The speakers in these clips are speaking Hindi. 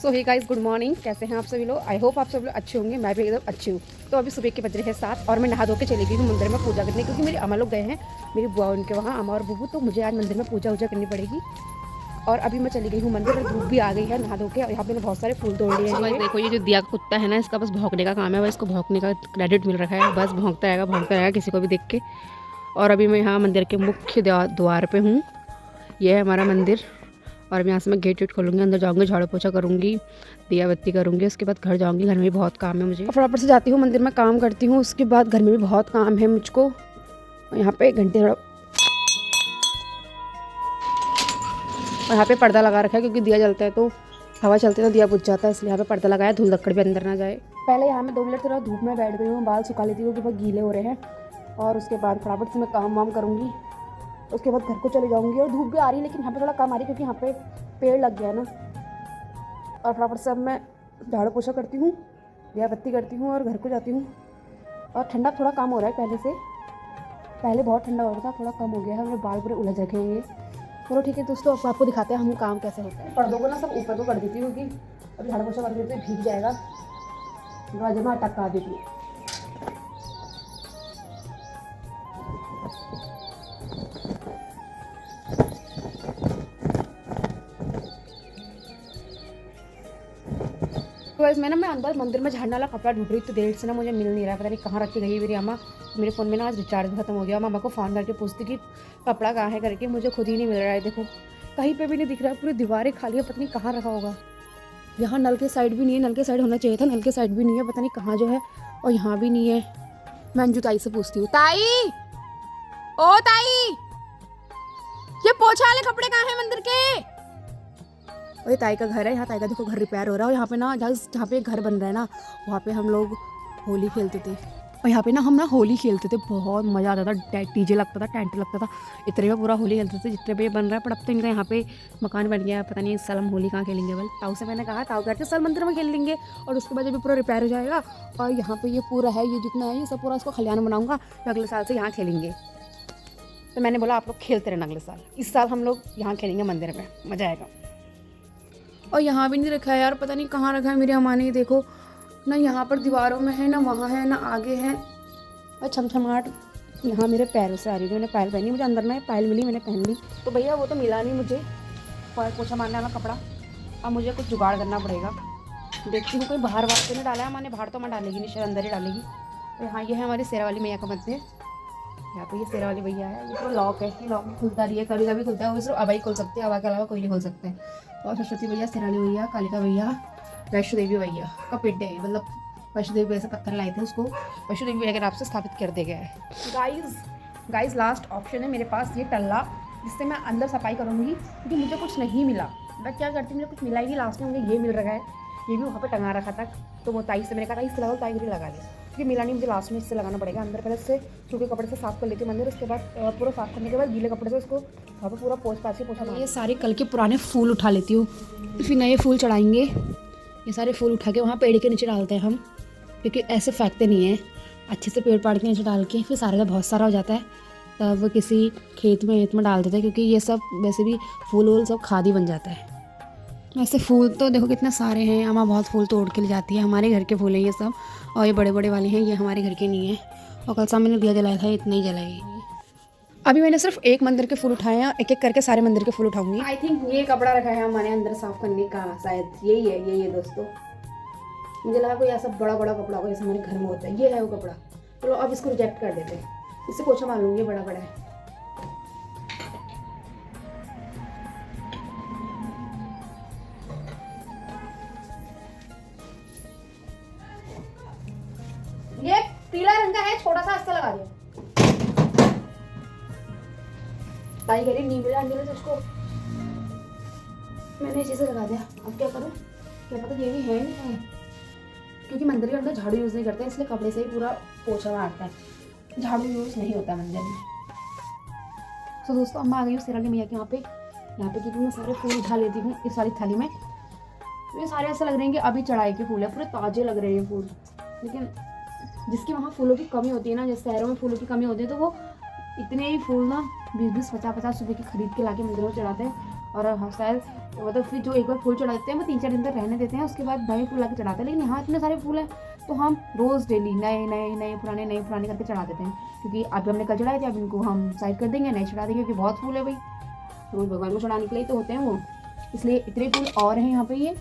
सो हे गाइस, गुड मॉर्निंग। कैसे हैं आप सभी लोग? आई होप आप सब लोग अच्छे होंगे। मैं भी एकदम अच्छी हूँ। तो अभी सुबह के बज रहे हैं 7 और मैं नहा धो के चली गई हूँ मंदिर में पूजा करने, क्योंकि मेरी अम्मा लोग गए हैं, मेरी बुआ उनके वहाँ, अम्मा और बुबू। तो मुझे आज मंदिर में पूजा वूजा करनी पड़ेगी। और अभी मैं चली गई हूँ मंदिर और धूप भी आ गई है नहा धो के। और यहाँ पे मैंने बहुत सारे फूल तोड़ लिए हैं। देखो, ये जो दिया का कुत्ता है ना, इसका बस भौंकने का काम है। बस इसको भौंकने का क्रेडिट मिल रखा है। बस भौंकता रहेगा किसी को भी देख के। और अभी मैं यहाँ मंदिर के मुख्य द्वार पे हूँ। यह है हमारा मंदिर। और यहाँ से मैं गेट वेट खोलूँगी, अंदर जाऊँगी, झाड़ू पोछा करूँगी, दिया बत्ती करूँगी। उसके बाद घर जाऊँगी। घर में भी बहुत काम है मुझे। फटाफट से जाती हूँ मंदिर में, काम करती हूँ। उसके बाद घर में भी बहुत काम है मुझको। यहाँ पे घंटे और यहाँ पे पर्दा लगा रखा है, क्योंकि दिया जलता है तो हवा चलती है तो दिया बुझ जाता है, इसलिए यहाँ पे पर्दा लगाया, धूल धक्कड़ भी अंदर ना जाए। पहले यहाँ मैं 2 मिनट थोड़ा धूप में बैठ गई हूँ, बाल सुखा लेती हूँ क्योंकि बहुत गीले हो रहे हैं। और उसके बाद फटाफट से मैं काम वाम करूँगी। उसके बाद घर को चले जाऊँगी। और धूप भी आ रही है, लेकिन यहाँ पे थोड़ा कम आ रही है क्योंकि यहाँ पे पेड़ लग गया है ना। और फटाफट से अब मैं झाड़ू पोछा करती हूँ, दिया बत्ती करती हूँ और घर को जाती हूँ। और ठंडा थोड़ा कम हो रहा है पहले से। पहले बहुत ठंडा हो रहा था, थोड़ा कम हो गया है। मेरे बाल पूरे उलझ रखे हैं ये। चलो ठीक है दोस्तों, अब आपको दिखाते हैं हम काम कैसे होता है। पर्दों को ना सब ऊपर को कर देती हूँ, क्योंकि अभी झाड़ू पोछा कर देते भीग जाएगा। दरवाजे में अटका देती हूँ। तो वैसे मैं अंदर मंदिर में झाड़ने वाला कपड़ा ढूंढ रही, तो देर से ना मुझे मिल नहीं रहा, पता नहीं कहाँ रख के गई मेरी अम्मा। मेरे फ़ोन में ना आज रिचार्ज खत्म हो गया। मामा को फ़ोन करके पूछती कि कपड़ा कहाँ है करके, मुझे खुद ही नहीं मिल रहा है। देखो कहीं पे भी नहीं दिख रहा है, पूरी दीवारें खाली है, पता नहीं कहाँ रखा होगा। यहाँ नल के साइड भी नहीं है, नल के साइड होना चाहिए था, नल के साइड भी नहीं है, पता नहीं कहाँ जो है। और यहाँ भी नहीं है। मैं अंजू ताई से पूछती हूँ, ताई, ओ ताई, ये पोछा वाले कपड़े कहाँ हैं मंदिर के? और ये ताई का घर है। यहाँ ताई का देखो घर रिपेयर हो रहा है। और यहाँ पे ना जहाँ पे घर बन रहा है ना, वहाँ पे हम लोग होली खेलते थे। और यहाँ पे ना हम होली खेलते थे, बहुत मज़ा आता था। डीजे लगता था, टेंट लगता था, इतने में पूरा होली खेलते थे जितने पे ये बन रहा है। पर अब तो इनका यहाँ पे मकान बन गया है, पता नहीं इस साल हम होली कहाँ खेलेंगे। बल ताऊ से मैंने कहा, ताऊ कहते साल मंदिर में खेल लेंगे। और उसके बाद जब पूरा रिपेयर हो जाएगा और यहाँ पे ये पूरा है, ये जितना है ये सब पूरा इसको खलियान बनाऊंगा, तो अगले साल से यहाँ खेलेंगे। तो मैंने बोला आप लोग खेलते रहना अगले साल, इस साल हम लोग यहाँ खेलेंगे मंदिर में, मज़ा आएगा। और यहाँ भी नहीं रखा है यार, पता नहीं कहाँ रखा है मेरी अम्मा ने। देखो ना, यहाँ पर दीवारों में है ना, वहाँ है ना, आगे है। और छमछमाहट यहाँ मेरे पैरों से आ रही है। मैंने पायल पहनी, मुझे अंदर में पायल मिली, मैंने पहन ली। तो भैया वो तो मिला नहीं मुझे पोछा मारने वाला कपड़ा। अब मुझे कुछ जुगाड़ करना पड़ेगा। देखती हूँ कोई बाहर वार तो नहीं डाला है। मैंने बाहर तो मैं डालेगी नहीं, शायद अंदर ही डालेगी। तो यहाँ ये है हमारी शेरा वाली मैया का मंदिर। यहाँ पे ये शेरा वाली भैया है। ये तो लॉक है, ये लॉक खुलता नहीं है, कभी कभी खुलता है। वो सिर्फ अबाई खोल सकते हैं, अबा के अलावा कोई नहीं खोल सकते हैं। और सरस्वती भैया, शेरा वाली भैया, कालिका भैया, वैष्णो देवी भैया का पिंड है। मतलब वैष्णो देवी भैया से पत्थर लाए थे, उसको वैष्णो देवी भैया के नाम से स्थापित कर दिया गया है। गाइज लास्ट ऑप्शन है मेरे पास ये टल्ला, जिससे मैं अंदर सफाई करूँगी, क्योंकि मुझे कुछ नहीं मिला। मैं क्या करती, मुझे कुछ मिला ही नहीं। लास्ट में मुझे ये मिल रहा है, ये भी वहाँ पे टंगा रखा था। तो वो ताई से मैंने कहा इससे लगा, ताई भी लगा ले, क्योंकि मिला नहीं मुझे। लास्ट में इससे लगाना पड़ेगा अंदर। पहले से सूखे कपड़े से साफ़ कर लेती हूँ मंदिर। उसके बाद पूरा साफ़ करने के बाद गीले कपड़े से उसको वहाँ पर पूरा पोछा मार। ये सारे कल के पुराने फूल उठा लेती हूँ, फिर नए फूल चढ़ाएंगे। ये सारे फूल उठा के वहाँ पेड़ के नीचे डालते हैं हम, क्योंकि ऐसे फेंकते नहीं हैं, अच्छे से पेड़ पाड़ के नीचे डाल के फिर सारे का बहुत सारा हो जाता है, तब किसी खेत में डाल देते हैं, क्योंकि ये सब वैसे भी फूल वूल सब खाद बन जाता है। वैसे फूल तो देखो कितने सारे हैं। अम्मा बहुत फूल तोड़ के ले जाती है, हमारे घर के फूल हैं ये सब। और ये बड़े बड़े वाले हैं, ये हमारे घर के नहीं है। और कल शाम मैंने दिया जलाया था, इतना ही जलाएगी। अभी मैंने सिर्फ एक मंदिर के फूल उठाए हैं, एक एक करके सारे मंदिर के फूल उठाऊंगी। आई थिंक ये कपड़ा रखा है हमारे अंदर साफ करने का, शायद यही है दोस्तों। मुझे लगा कोई ऐसा बड़ा बड़ा कपड़ा होगा जैसे हमारे घर में होता है। ये है वो कपड़ा। चलो अब इसको रिजेक्ट कर देते हैं, इससे पोछा मार लूँगी, बड़ा बड़ा है। ये पीला रंग का है, छोटा सा अस्तर लगा दिया। ताई कह रही नींद में अंदर से उसको मैंने इसी से लगा दिया। अब क्या करूँ, क्या पता ये भी है नहीं है, क्योंकि मंदिर के अंदर झाड़ू यूज़ नहीं करते, इसलिए कपड़े से ही पूरा पोछा मारता है। झाड़ू यूज़ नहीं होता मंदिर में। तो दोस्तों अम्मा आ गई हूँ शेरा वाली मैया के यहाँ पे क्योंकि मैं सारे फूल उठा लेती हूँ इस वाली थाली में। ये सारे ऐसे लग रहे हैं कि अभी चढ़ाई के फूल है, पूरे ताजे लग रहे हैं फूल। लेकिन जिसके वहाँ फूलों की कमी होती है ना, जैसे शहरों में फूलों की कमी होती है, तो वो इतने ही फूल ना 20-50 रुपये की खरीद के लाके मंदिरों में चढ़ाते हैं। और हाँ शायद मतलब फिर जो एक बार फूल चढ़ा देते हैं वो 3-4 दिन तक रहने देते हैं, उसके बाद नए फूल लाके चढ़ाते हैं। लेकिन यहाँ इतने सारे फूल हैं तो हम रोज़ डेली नए नए नए पुराने करके चढ़ा देते हैं, क्योंकि अभी हमने कल चढ़ाए थे, अब इनको हम साइड कर देंगे, नए चढ़ा देंगे, क्योंकि बहुत फूल है भाई, रोज़ भगवान को चढ़ाने के लिए तो होते हैं वो, इसलिए इतने फूल और हैं यहाँ पे ये।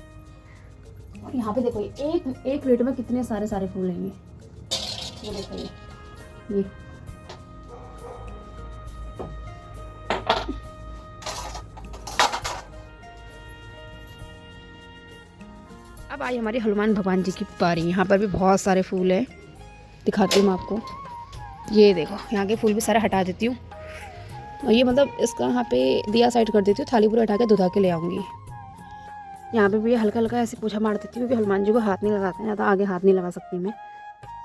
और यहाँ पे देखो एक प्लेट में कितने सारे फूल हैं ये देखो ये। अब आई हमारी हनुमान भगवान जी की बारी। यहाँ पर भी बहुत सारे फूल हैं, दिखाती हूँ मैं आपको। ये देखो यहाँ के फूल भी सारे हटा देती हूँ, और ये मतलब इसका यहाँ पे दिया साइड कर देती हूँ, थाली पूरा हटा के धुधा के ले आऊँगी। यहाँ पे भी हल्का हल्का ऐसे पोछा मार देती हूँ, क्योंकि हनुमान जी को हाथ नहीं लगाते हैं, ज़्यादा आगे हाथ नहीं लगा सकती मैं।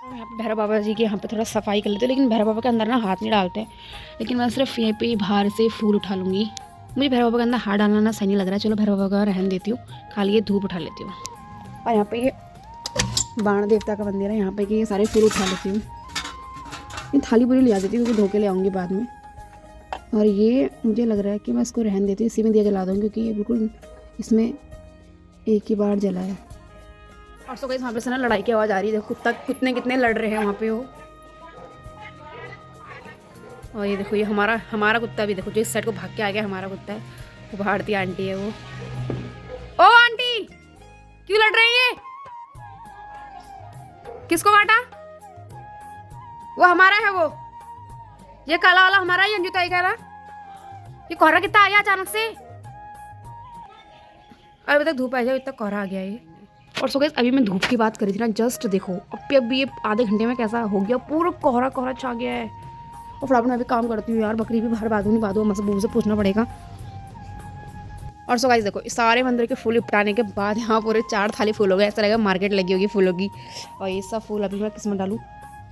यहाँ पे भैरव बाबा जी के यहाँ पे थोड़ा सफाई कर लेते हैं, लेकिन भैरव बाबा के अंदर ना हाथ नहीं डालते हैं, लेकिन मैं सिर्फ यहीं पे बाहर से फूल उठा लूँगी। मुझे भैरव बाबा के अंदर हाथ डालना ना सही नहीं लग रहा है, चलो भैरव बाबा का रहन देती हूँ, खाली ये धूप उठा लेती हूँ। और यहाँ पे ये बाण देवता का मंदिर है, यहाँ पे कि ये सारे फूल उठा लेती हूँ, ये थाली पूरी ले आ देती हूँ, क्योंकि धो के ले आऊँगी बाद में। और ये मुझे लग रहा है कि मैं इसको रहन देती हूँ, इसी में दिया जला दूँगी, क्योंकि ये बिल्कुल इसमें एक ही बार जला है। और सो गाइस वहाँ पे से ना लड़ाई की आवाज़ आ रही है, देखो कुत्ते कितने लड़ रहे हैं वहाँ पे वो। और ये देखो ये हमारा कुत्ता भी देखो, जो इस साइड को भाग के आ गया, हमारा कुत्ता है वो, भारती आंटी है वो। ओ आंटी क्यों लड़ रही है, किसको काटा? वो हमारा है वो, ये काला वाला हमारा ही, अंजू ताई का ना। ये कोहरा कितना आ गया अचानक से, अभी तक धूप आ जाए, इतना कोहरा आ गया ये। और सो गाइस अभी मैं धूप की बात करी थी ना, जस्ट देखो अभी ये आधे घंटे में कैसा हो गया, पूरा कोहरा छा गया है। और फटाफट मैं भी काम करती हूँ यार, बकरी भी बाहर बांधू मजबूर से पूछना पड़ेगा। और सो गाइस देखो इस सारे मंदिर के फूल उपटाने के बाद यहाँ पूरे 4 थाली फूल हो गए, ऐसा लगा मार्केट लगी होगी फूलों की। और ये सब फूल अभी मैं किसमें डालूँ,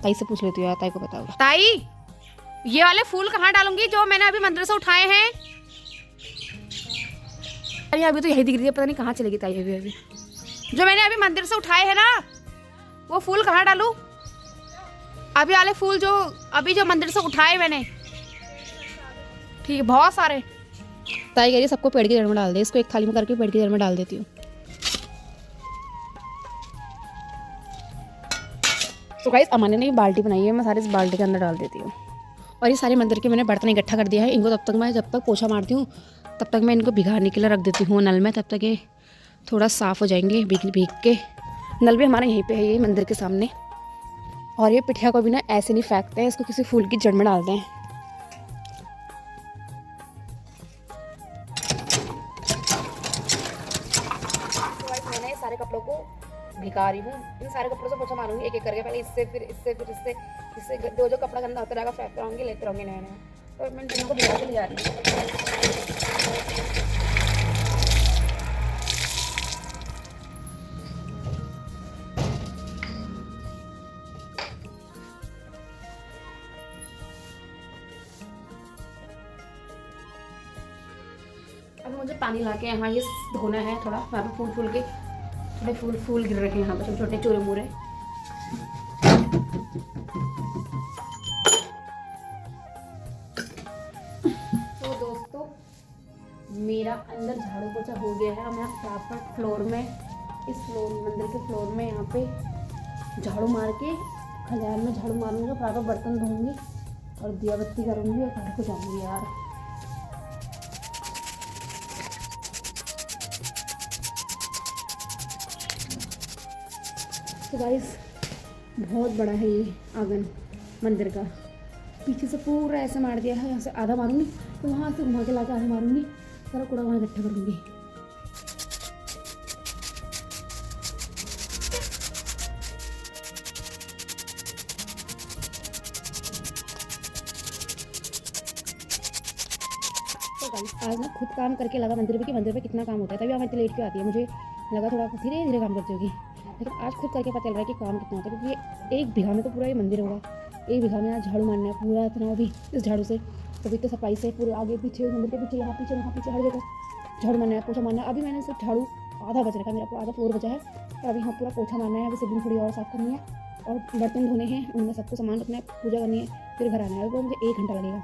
ताई से पूछ लेती हूँ यार, ताई को पता होगा। ताई ये वाले फूल कहाँ डालूंगी जो मैंने अभी मंदिर से उठाए हैं? अरे अभी तो यही दिख रही है, पता नहीं कहाँ चलेगी ताई अभी जो मैंने अभी मंदिर से उठाए हैं ना, वो फूल कहाँ डालूं? अभी वाले फूल जो अभी जो मंदिर से उठाए मैंने, ठीक है बहुत सारे। ताई कह रही है सबको पेड़ की जड़ में डाल दे, इसको एक थाली में करके पेड़ की जड़ में डाल देती हूँ। तो गाइस अमान्य ने बाल्टी बनाई है, मैं सारे इस बाल्टी के अंदर डाल देती हूँ। और ये सारे मंदिर के मैंने बर्तन इकट्ठा कर दिया है, इनको जब तक पोछा मारती हूँ तब तक मैं इनको भिगाने के लिए रख देती हूँ नल में, तब तक ये थोड़ा साफ़ हो जाएंगे भीग के। नल भी हमारे यहीं पे है, ये मंदिर के सामने। और ये पिठिया को भी ना ऐसे नहीं फेंकते हैं, इसको किसी फूल की जड़ में डालते हैं। तो मैंने सारे कपड़ों को भिगा रही हूँ, इन सारे कपड़ों से पोछा मारूंगी एक एक करके, पहले इससे फिर इससे जो कपड़ा गंदा होता रहेगा फेंकते रहूँगी, लेते रहूँगी नया नया। तो मैं दोनों को भिगा के ले जा रही हूँ। अब मुझे पानी ला के यहाँ ये धोना है थोड़ा, वहाँ पे थोड़े फूल गिर रखे हैं यहाँ पे, छोटे छोटे चूरे मूरे। तो दोस्तों मेरा अंदर झाड़ू पोछा हो गया है, मैं फटाफट मंदिर के फ्लोर में यहाँ पे झाड़ू मार के खलिहान में झाड़ू मारूंगी, फटाफट बर्तन धोऊंगी और दिया बत्ती करूँगी और घर को जाऊँगी यार। तो गाइस बहुत बड़ा है ये आंगन मंदिर का, पीछे से पूरा ऐसे मार दिया है, यहाँ से आधा मारूंगी तो वहाँ से घुमा के ला के आधा मारूंगी, सारा कूड़ा वहाँ इकट्ठा करूँगी। तो गाइस आज ना खुद काम करके लगा मंदिर पे कितना काम होता है, तभी हमें लेट क्यों आती है, मुझे लगा थोड़ा धीरे धीरे काम करती होगी, लेकिन आज खुद करके पता चल रहा है कि काम कितना होता है, क्योंकि एक बीघा में तो पूरा ये मंदिर होगा, एक बीघा में आज झाड़ू मारना है पूरा इतना, अभी इस झाड़ू से कभी तो सफाई से पूरे आगे पीछे मंदिर के पीछे यहाँ पीछे हर जगह झाड़ू मारना है, पोछा मारना है। अभी मैंने सिर्फ झाड़ू आधा बच रखा है, मेरा आधा फ्लोर बचा है, और अभी यहाँ पूरा पोछा मारना है, अभी सिबलिंग थोड़ी और साफ़ करनी है और बर्तन धोने हैं, उनमें सबको सामान रखना है, पूजा करनी है, फिर घर आना है, तो मुझे 1 घंटा लगेगा।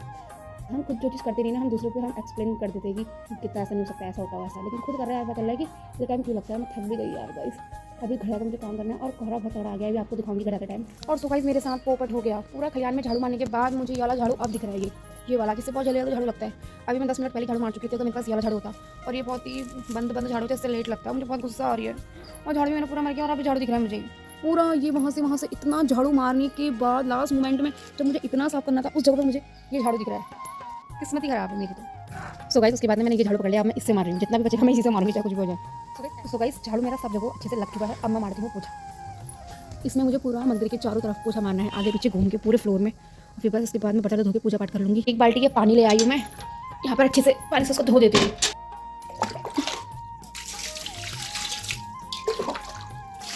हम खुद जो चीज़ करते नहीं ना, हम दूसरों को हम एक्सप्लेन कर देते हैं कि कितना ऐसा नहीं हो सकता, ऐसा होता है वैसा, लेकिन खुद कर रहा है ऐसा कर रहा है कि ये टाइम क्यों लगता है। मैं थक भी गई यार गाइस। अभी घड़ा का मुझे काम करना है और कोहरा बहुत तगड़ा आ गया है, अभी आपको दिखाऊंगी घड़ा का टाइम। और सो गाइस मेरे साथ पोपट हो गया पूरा खलियान में झाड़ू मारने के बाद मुझे ये वाला झाड़ू अब दिख रहा है, ये वाला किससे बहुत जल्दी झाड़ू लगता है। अभी मैं 10 मिनट पहले झाड़ू मार चुकी थी तो मेरे पास ये वाला झाड़ू होता, और ये बहुत ही बंद झाड़ू होता है, इससे लेट लगता है। मुझे बहुत गुस्सा आ रही है और झाड़ू मैंने पूरा मार किया और अभी झाड़ू दिख रहा है मुझे पूरा। ये वहाँ से इतना झाड़ू मारने के बाद लास्ट मोमेंट में जब मुझे इतना साफ करना था उस जगह पर मुझे ये झाड़ू दिख रहा है। किस्मत ही खराब है मेरी तो। सो गाइस उसके बाद में मैंने ये झाड़ू पकड़ लिया, अब मैं इससे मार रही हूँ, जितना भी बचेगा मैं इसी से मारूंगी चाहे कुछ भी हो जाए। सो गाइस झाड़ू मेरा सब जगह अच्छे से लग चुका है, अब मैं मारती हूँ पोछा। इसमें मुझे पूरा मंदिर के चारों तरफ पोछा मारना है, आगे पीछे घूम के पूरे फ्लोर में। फिर बस इसके बाद में बर्तन धो के पूजा पाठ कर लूँगी। एक बाल्टी के पानी ले आई हूँ मैं, यहाँ पर अच्छे से पानी से उसको धो देती हूँ।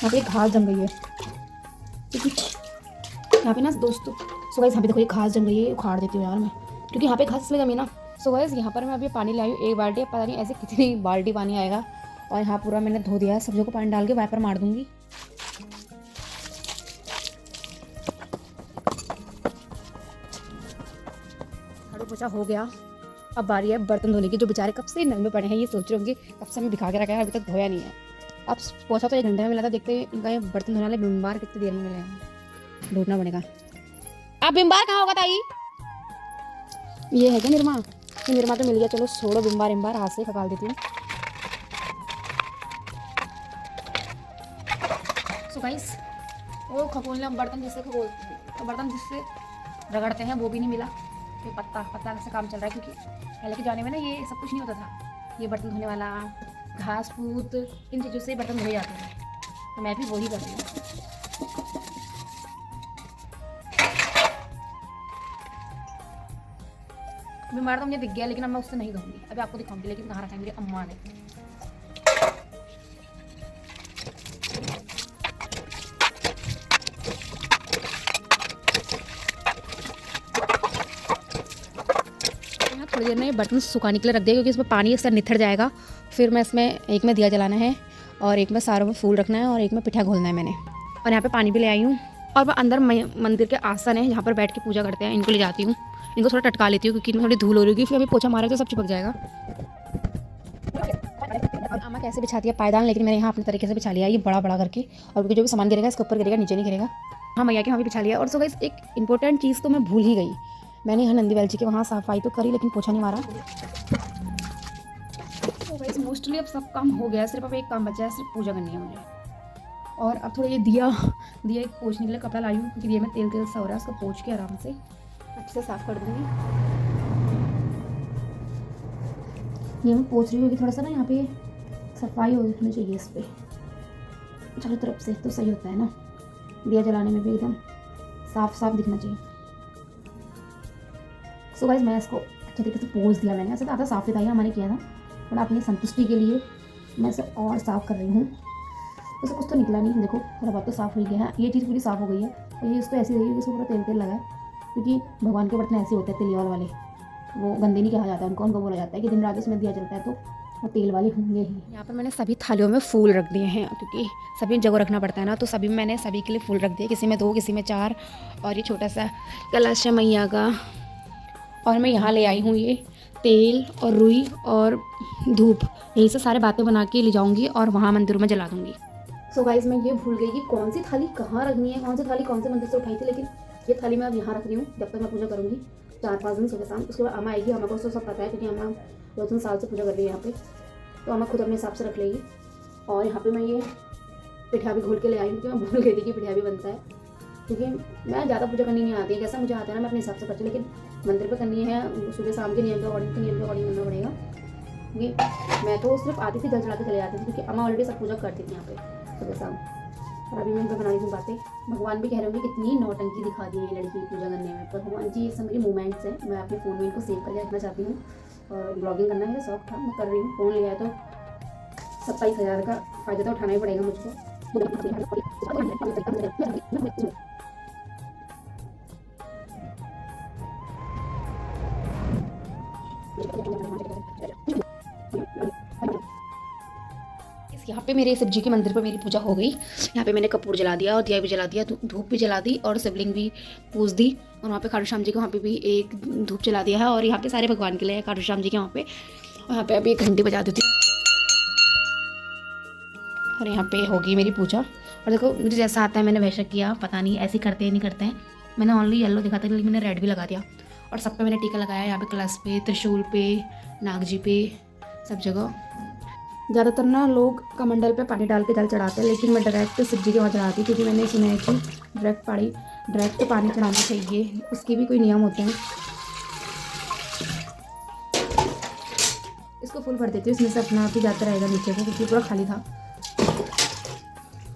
यहाँ पे घास जम गई है यहाँ पे ना दोस्तों। सो गाइस यहाँ पे देखो ये घास जम गई है, उखाड़ देती हूँ यार मैं, क्योंकि यहाँ पे घास इसलिए जमी ना। सो गाइस यहाँ पर मैं अभी पानी लाई हूँ, एक बाल्टी, पता नहीं ऐसे कितनी बाल्टी पानी आएगा। और यहाँ पूरा मैंने धो दिया है, सब्जियों को पानी डाल के वाइपर मार दूंगी। झाड़ू पोछा हो गया, अब बारी है बर्तन धोने की, जो बेचारे कब से नल में पड़े हैं ये सोच रहे होंगे कब से हमें भिखा के रखा है, अभी तक धोया नहीं है। अब पोछा तो 1 घंटे में मिला था, देखते हैं इनका ये बर्तन धोने वाले बिम्बार कितनी देर में मिलेगा, ढूंढना पड़ेगा। अब बिम्बार कहाँ होगा ताई? ये है क्या निर्मा? ये निर्मा तो मिल गया, चलो छोड़ो बिम्बार हाथ से खकाल देती हूँ। सो गाइस वो खगोलने बर्तन जिससे तो बर्तन जिससे रगड़ते हैं वो भी नहीं मिला। ये पत्ता से काम चल रहा है, क्योंकि पहले के जाने में ना ये सब कुछ नहीं होता था, ये बर्तन धोने वाला घास फूत इन चीज़ों से बर्तन धोए जाते हैं, तो मैं भी वही कर रही हूँ। बीमार तो मुझे दिख गया, लेकिन अब मैं उससे नहीं धोऊंगी, अभी आपको दिखाऊंगी, लेकिन कहाँ रखा है मेरी अम्मा ने। थोड़ी देर में बर्तन सुखाने के लिए रख दिया, क्योंकि इसमें पानी इसका निथर जाएगा। फिर मैं इसमें एक में दिया जलाना है, और एक में सारों में फूल रखना है, और एक में पिठा घोलना है मैंने। और यहाँ पे पानी भी ले आई हूँ, और मैं अंदर मंदिर के आसन है जहाँ पर बैठ के पूजा करते हैं, इनको ले जाती हूँ, इनको थोड़ा टटका लेती हूँ, क्योंकि इनमें थोड़ी धूल हो रही है, फिर अभी पोछा मारा तो सब चिपक जाएगा। और अम्मा कैसे बिछाती है पायदान, लेकिन मैंने यहाँ अपने तरीके से बिछा लिया है, ये बड़ा करके, और क्योंकि जो भी सामान गिरेगा इसके ऊपर गिरेगा, नीचे नहीं गिरेगा। हाँ मैया के वहाँ भी बिछा लिया। और सो गाइस एक इंपॉर्टेंट चीज़ तो मैं भूल ही गई, मैंने यहाँ नंदी जी के वहाँ सफाई तो करी, लेकिन पोछा नहीं मारा। तो गाइस मोस्टली अब सब काम हो गया, सिर्फ अब एक काम बचा है, सिर्फ पूजा करनी है मुझे। और अब थोड़ा ये दिया एक पोछने के लिए कपड़ा लाई हूँ, क्योंकि दिया में तेल सा हो रहा है, उसको पोछ के आराम से अच्छे से साफ कर दूँगी। ये मैं पोछ रही हूँ, थोड़ा सा ना यहाँ पे सफाई होनी चाहिए इस पर चारों तरफ से, तो सही होता है ना, दिया जलाने में भी एकदम साफ दिखना चाहिए। सो गाइस मैं इसको अच्छे तरीके से पोंछ दिया मैंने, ऐसा ज़्यादा साफ दिखाई हमारे किया था, और अपनी संतुष्टि के लिए मैं इसे और साफ़ कर रही हूँ। वैसे कुछ तो निकला नहीं, देखो थोड़ा बहुत तो साफ़ हो गया है, ये चीज़ पूरी साफ़ हो गई है। और ये इसको ऐसी रही, इसको पूरा तेल लगा है, क्योंकि भगवान के बर्तन ऐसे होते हैं तेलियाल वाले, वो गंदे नहीं कहा जाता उनको बोला जाता है कि दिन रात इसमें दिया जलता है तो वो तेल वाले होंगे ही। यहाँ पर मैंने सभी थालियों में फूल रख दिए हैं, क्योंकि सभी जगह रखना पड़ता है ना, तो सभी मैंने सभी के लिए फूल रख दिए, किसी में 2 किसी में 4। और ये छोटा सा कलश है मैया का। और मैं यहाँ ले आई हूँ ये तेल और रुई और धूप, यही से सारे बातें बना के ले जाऊँगी और वहाँ मंदिरों में जला दूँगी। सो गाइस मैं ये भूल गई कि कौन सी थाली कहाँ रखनी है, कौन सी थाली कौन से मंदिर से उठाई थी, लेकिन ये थाली मैं अब यहाँ रख रही हूँ जब तक मैं पूजा करूँगी 4-5 दिन सुबह शाम। उसके बाद अम्मा आएगी, अम्मा को सब पता है, क्योंकि अम्मा 2-3 साल से पूजा कर रही है यहाँ पे, तो अम्मा खुद अपने हिसाब से रख लेगी। और यहाँ पे मैं ये पिठा भी घोल के ले आई हूँ, क्योंकि मैं भूल गई थी कि पिठा भी बनता है, क्योंकि मैं ज़्यादा पूजा करनी नहीं आती है, जैसा मुझे आता है ना मैं अपने हिसाब से करती हूँ, लेकिन मंदिर पे करनी है सुबह शाम के नियम के अकॉर्डिंग करना पड़ेगा। क्योंकि मैं तो सिर्फ आती थी जल चला के चले जाती थी, क्योंकि अम्मा ऑलरेडी सब पूजा करती थी यहाँ पे सुबह शाम। और अभी मैं इनको बना रही हूँ बातें, भगवान भी कह रहे होंगे कितनी नौटंकी दिखा दी है ये लड़की पूजा करने में, पर भगवान जी ये सब मेरी मोमेंट्स हैं, मैं अपने फ़ोन में इनको सेव करके रखना चाहती हूँ। और ब्लॉगिंग करना है शौक था, मैं कर रही हूँ, फ़ोन लिया है तो 27,000 का फ़ायदा तो उठाना ही पड़ेगा मुझको। यहाँ पे मेरे सब्जी के मंदिर पर मेरी पूजा हो गई। यहाँ पे मैंने कपूर जला दिया और दिया भी जला दिया, धूप भी जला दी और शिवलिंग भी पूज दी। और वहाँ पे खाटू श्याम जी को वहाँ पे भी एक धूप जला दिया है। और यहाँ पे सारे भगवान के लिए खाटू श्याम जी के वहाँ पे। और यहाँ पे अभी एक घंटी बजा देती हूँ और यहाँ पे होगी मेरी पूजा। और देखो मुझे जैसा आता है मैंने वैसा किया, पता नहीं ऐसे करते हैं नहीं करते हैं। मैंने ओनली येलो दिखा था लेकिन मैंने रेड भी लगा दिया। और सब पे मैंने टीका लगाया, यहाँ पे कलश पे, त्रिशूल पे, नाग जी पे, सब जगह। ज़्यादातर ना लोग कमंडल पे पानी डाल के जल चढ़ाते हैं, लेकिन मैं डायरेक्ट शिव जी के वहाँ चढ़ाती हूँ क्योंकि मैंने सुना है कि डायरेक्ट पानी चढ़ाना चाहिए, उसके भी कोई नियम होते हैं। इसको फुल भर देती हूँ, इसमें से अपना आप ही जाता रहेगा नीचे को क्योंकि पूरा खाली था।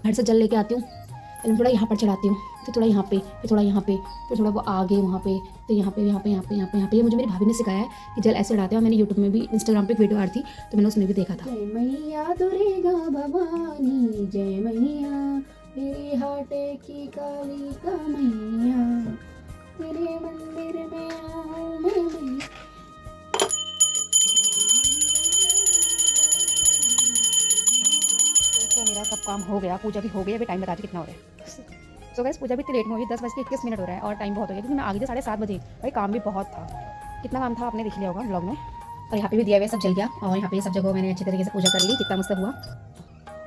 घर से जल लेके आती हूँ, पहले थोड़ा यहाँ पर चढ़ाती हूँ, फिर थोड़ा यहाँ पे, फिर थोड़ा यहाँ पे, फिर थोड़ा वो आगे वहाँ पे, तो यहाँ पे यहाँ पे यहाँ पे यहाँ पे यहाँ पे। ये मुझे मेरी भाभी ने सिखाया है कि जल ऐसे चढ़ाते हैं। और मैंने यूट्यूब में भी, इंस्टाग्राम पे एक वीडियो आ रही थी तो मैंने उसमें भी देखा था। जय मैया दुर्गा भवानी, जय मैया मेरे हाटे की काली का मैया, तेरे मंदिर में आऊं मैं। तो मेरा सब काम हो गया, पूजा भी हो गई। अभी टाइम बता दी कितना हो रहा है। सो गाइस पूजा भी इतनी लेट में हुई, 10:21 हो रहा है और टाइम बहुत हो गया क्योंकि मैं आ गई थी 7:30 बजे। भाई काम भी बहुत था, कितना काम था आपने देख लिया होगा ब्लॉग में। और यहाँ पे भी दिया हुआ सब जल गया और यहाँ पे सब जगह मैंने अच्छी तरीके से पूजा कर ली, कितना मस्त हुआ।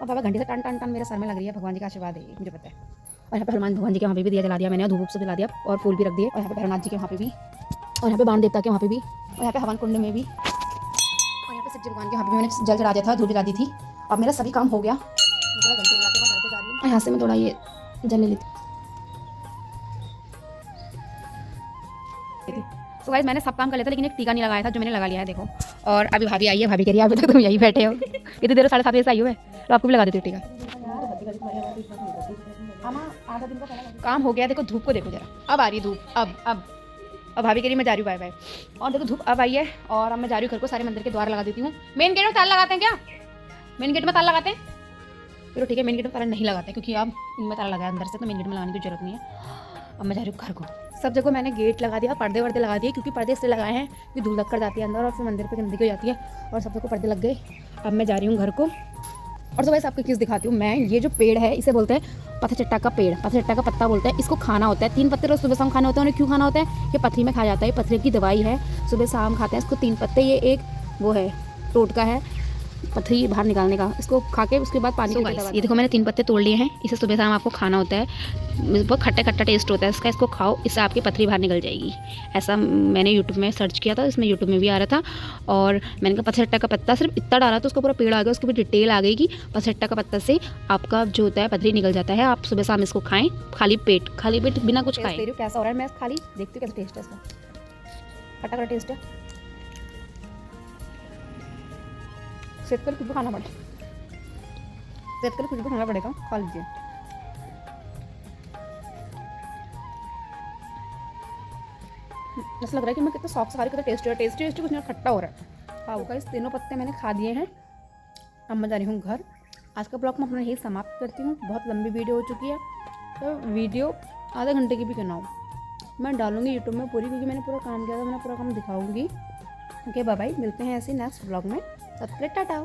और बाबा घंटे से टन टन टन मेरे सर में लग रही है, भगवान जी का आशीर्वाद है मुझे पता है। और यहाँ पे हनुमान भगवान जी के वहाँ पे भी दिया जला दिया मैंने, धूप से जला दिया और फूल भी रख दिए। और यहाँ पे भैरवनाथ जी के वहाँ पे भी, और यहाँ पे बाण देवता के वहाँ पे भी, और यहाँ पे हवन कुंड में भी, और यहाँ पे शिव जी भगवान के वहाँ पे मैंने जल चढ़ा दिया था, धूप जला दी थी। अब मेरा सभी काम हो गया। थोड़ा घंटे लगा के मैं घर को जा रही हूँ। यहाँ से मैं थोड़ा ये जल ले लेती। तो गाइस मैंने सब काम कर लिया था लेकिन एक टीका नहीं लगाया था जो मैंने लगा लिया है देखो। और अभी भाभी आई है, भाभी कह रही है अभी तक तुम यहीं बैठे हो, इतनी देर 7:30 बजे से आई हो है तो आपको भी लगा देती हूँ टीका। काम हो गया, देखो धूप को देखो जरा, अब आ रही है धूप। अब भाभी कह रही मैं जा रही हूँ बाय बाय। और देखो धूप अब आई है और अब मैं जा रही हूँ घर को, सारे मंदिर के द्वार लगा देती हूँ। मेन गेट में ताला लगाते हैं क्या? मेन गेट में ताला लगाते हैं? चलो ठीक है, मेन गेट में ताला नहीं लगाते क्योंकि अब इनमें ताला लगाया अंदर से, तो मेन गेट में लगाने की जरूरत नहीं है। अब मैं जा रही हूँ घर को। सब जगह मैंने गेट लगा दिया, पर्दे वर्दे लगा दिए क्योंकि पर्दे इसलिए लगाए हैं कि धूल लग कर जाती है अंदर और फिर मंदिर पे गंदगी हो जाती है। और सब जगह पर्दे लग गए। अब मैं जा रही हूँ घर को। और तो वैसे आपको चीज़ दिखाती हूँ मैं, ये जो पेड़ है इसे बोलते हैं पत्थरचट्टा का पेड़, पत्थरचट्टा का पत्ता बोलते हैं। इसको खाना होता है, 3 पत्ते रोज सुबह शाम खाने होते हैं। उन्हें क्यों खाना होता है? ये पथरी में खा जाता है, पथरी की दवाई है, सुबह शाम खाते हैं इसको 3 पत्ते। ये एक वो है टोटका है पथरी बाहर निकालने का, इसको खा के उसके बाद पानी ये देखो मैंने 3 पत्ते तोड़ लिए हैं, इसे सुबह शाम आपको खाना होता है, बहुत खट्टा खट्टा टेस्ट होता है इसका, इसको खाओ, इससे आपकी पथरी बाहर निकल जाएगी। ऐसा मैंने यूट्यूब में सर्च किया था, इसमें यूट्यूब में भी आ रहा था। और मैंने कहा पत्थरचट्टा का पत्ता सिर्फ इतना डाला तो उसका पूरा पेड़ आ गया, उसकी भी डिटेल आ गई कि पत्थरचट्टा का पत्ता से आपका जो होता है पथरी निकल जाता है। आप सुबह शाम इसको खाएं, खाली पेट बिना कुछ खाएं। कैसा हो रहा है मैं खाली देखती हूँ कैसा टेस्ट है इसका, खट्टा खट्टा टेस्ट है। सेहत के लिए खुशबू खाना पड़ेगा, सेहत के लिए खुशबू खाना पड़ेगा, खा लीजिए। ऐसा लग रहा है कि मैं कितना सॉफ्ट खा रही हूँ, कितना टेस्टी कुछ नहीं, खट्टा हो रहा है। हाँ गाइस तीनों पत्ते मैंने खा दिए हैं। अब मैं जा रही हूँ घर। आज का ब्लॉग मैं अपना यही समाप्त करती हूँ, बहुत लंबी वीडियो हो चुकी है, तो वीडियो आधे घंटे की भी क्यों ना हो मैं डालूंगी यूट्यूब में पूरी, क्योंकि मैंने पूरा काम किया था, मैंने पूरा काम दिखाऊंगी। ओके बाय बाय, मिलते हैं ऐसे नेक्स्ट ब्लॉग में, तब तक टाटा।